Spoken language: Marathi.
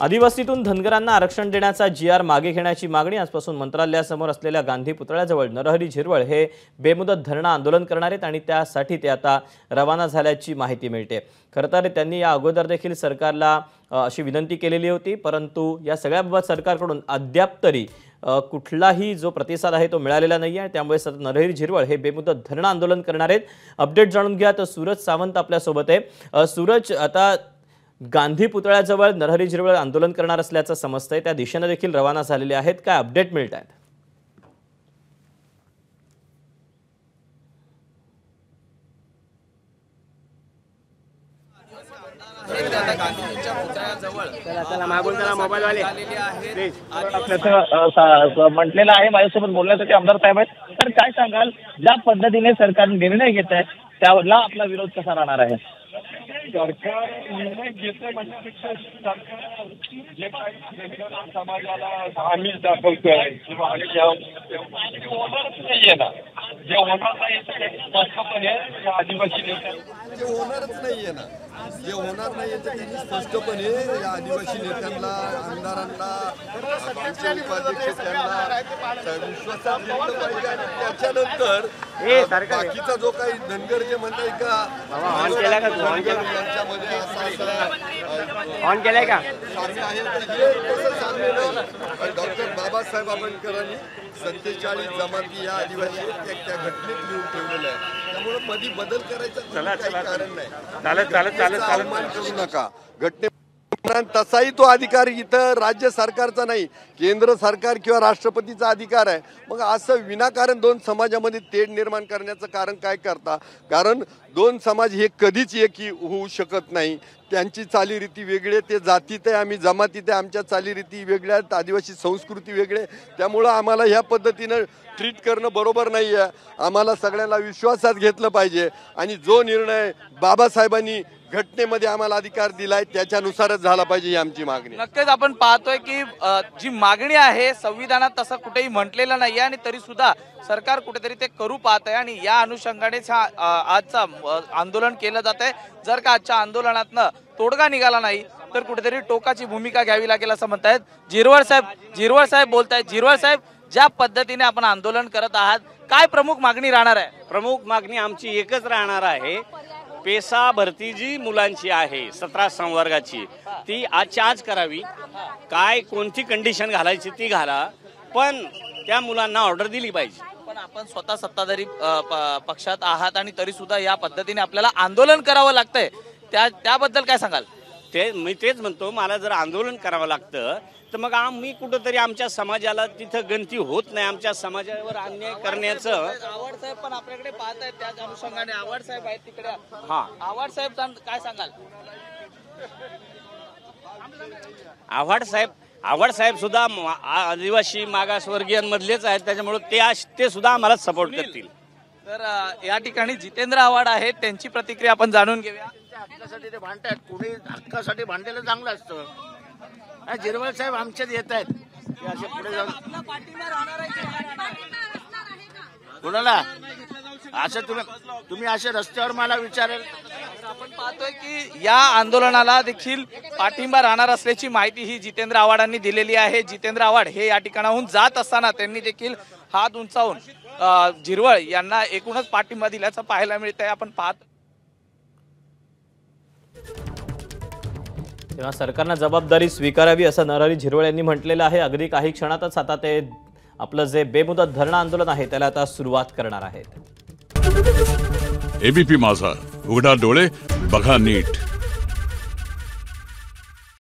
आदिवासीतून धनगरांना आरक्षण देण्याचा GR मागे घेण्याची मागणी आजपासून मंत्रालयासमोर असलेल्या गांधी पुतळ्याजवळ नरहरी झिरवळ हे बेमुदत धरणं आंदोलन करणार आहेत आणि त्यासाठी ते आता रवाना झाल्याची माहिती मिळते। खरं तर त्यांनी या अगोदर देखील सरकारला अशी विनंती केलेली होती, परंतु या सगळ्याबाबत सरकारकडून अद्याप तरी कुठलाही जो प्रतिसाद आहे तो मिळालेला नाही आहे। त्यामुळे सतत नरहरी झिरवळ हे बेमुदत धरणं आंदोलन करणार आहेत। अपडेट जाणून घ्या तर सूरज सावंत आपल्या सोबत आहे। सूरज, आता गांधी पुतळ्याजवळ नरहरी झिरवळ आंदोलन करणार असल्याचं समजतंय, त्या दिशेने देखील रवाना झालेले आहेत, काय अपडेट मिळत आहेत? म्हटलेलं आहे माझ्यासोबत बोलण्यासाठी आमदार साहेब आहेत। तर काय सांगाल, ज्या पद्धतीने सरकार निर्णय घेत आहे त्याला आपला विरोध कसा राहणार आहे? सरकार निर्णय घेतोय म्हणण्यापेक्षा सरकार जे काही समाजाला आम्ही दाखवतोय किंवा होणारच नाहीये ना, जे होणार नाही स्पष्टपणे या आदिवासी नेत्यांना जे होणारच नाहीये ना, जे होणार नाहीये ते त्यांनी स्पष्टपणे या आदिवासी नेत्यांना, आमदारांना, उपाध्यक्ष त्यांना विश्वासात घेतलं पाहिजे। आणि त्याच्यानंतर बाकीचा जो काही धनगर जे म्हणतात का यांच्यामध्ये ऑन केलाय का आहे हे तसं सांगले नाही। डॉक्टर बाबासाहेब आंबेडकरांनी 47 जमाती या आदिवासी त्या घटनेत लिहून ठेवलेलं आहे। त्यामुळे मध्ये बदल करायचं काही कारण नाही। अवमान करू नका घटने, तसाही तो अधिकार इथं राज्य सरकारचा नाही, केंद्र सरकार किंवा राष्ट्रपतीचा अधिकार आहे। मग असं विनाकारण दोन समाजामध्ये तेढ निर्माण करण्याचं कारण काय करता? कारण दोन समाज हे कधीच एक होऊ शकत नाही। त्यांची चालीरीती वेगळे, ते जातीत आहे, आम्ही जमातीत आहे, आमच्या चालीरीती वेगळ्या आहेत, आदिवासी संस्कृती वेगळे। त्यामुळं आम्हाला ह्या पद्धतीनं ट्रीट करणं बरोबर नाही आहे। आम्हाला सगळ्यांना विश्वासात घेतलं पाहिजे आणि जो निर्णय बाबासाहेबांनी घटनेमध्ये आम्हाला अधिकार दिलाय त्याच्यानुसारच झाला पाहिजे ही आमची मागणी। नक्कीच आपण पाहतोय की जी मागणी आहे संविधानात तसं कुठेही म्हटलेलं नाही आणि तरी सुद्धा सरकार कुठेतरी ते करू पाहत आहे आणि या अनुषंगानेच आजचा आंदोलन केलं जात आहे। जर का आजच्या आंदोलनातनं तोडगा निघाला नाही तर कुठेतरी टोकाची भूमिका घ्यावी लागेल असं म्हणतायत झिरवळ साहेब बोलतायत। झिरवळ साहेब, ज्या पद्धतीने आपण आंदोलन करत आहात, काय प्रमुख मागणी राहणार आहे? प्रमुख मागणी आमची एकच राहणार आहे, पेसा भरती जी मुलांची आहे 17 संवर्गाची ती आजच्या आज करावी। काय कोणती कंडिशन घालायची ती घाला, पण त्या मुलांना ऑर्डर दिली पाहिजे। पण आपण स्वतः सत्ताधारी पक्षात आहात आणि तरी सुद्धा या पद्धतीने आपल्याला आंदोलन करावं लागतंय, त्याबद्दल काय सांगाल? मी तेच म्हणतो, मला जर आंदोलन करावं लागतं तर मग आम्ही कुठंतरी आमच्या समाजाला तिथं गणती होत नाही, आमच्या समाजावर अन्याय करण्याचं। आव्हाड साहेब पण आपल्याकडे पाहत आहेत, त्याच अनुषंगाने आव्हाड साहेब आहेत तिकडे। हा, आव्हाड साहेब काय सांगाल? आव्हाड साहेब सुद्धा आदिवासी मागासवर्गीयांमधलेच आहेत, त्याच्यामुळे ते सुद्धा आम्हाला सपोर्ट करतील। तर या ठिकाणी जितेंद्र आव्हाड आहेत, त्यांची प्रतिक्रिया आपण जाणून घेऊया। हक्कासाठी ते भांडतात, कुणी हक्कासाठी भांडलेलं चांगलं असतं। झिरवळ साहेब आमच्यात येत आहेत, असे पुढे जाऊन कोणाला असं तुम्ही असे रस्त्यावर मला विचारेल? आपण पाहतोय की या आंदोलनाला देखील पाठिंबा राहणार असल्याची माहिती ही जितेंद्र आव्हाडांनी दिलेली आहे। जितेंद्र आव्हाड हे या ठिकाणाहून जात असताना त्यांनी देखील हात उंचावून झिरवळ यांना एकूणच पाठिंबा दिल्याचं पाहायला मिळतंय। आपण पाहत तेव्हा सरकारने जबाबदारी स्वीकारावी असं नरहरी झिरवळ यांनी म्हटलेलं आहे। अगदी काही क्षणातच आता ते आपलं जे बेमुदत धरणं आंदोलन आहे त्याला आता सुरुवात करणार आहेत। एबीपी माझा, उघडा डोळे बघा नीट।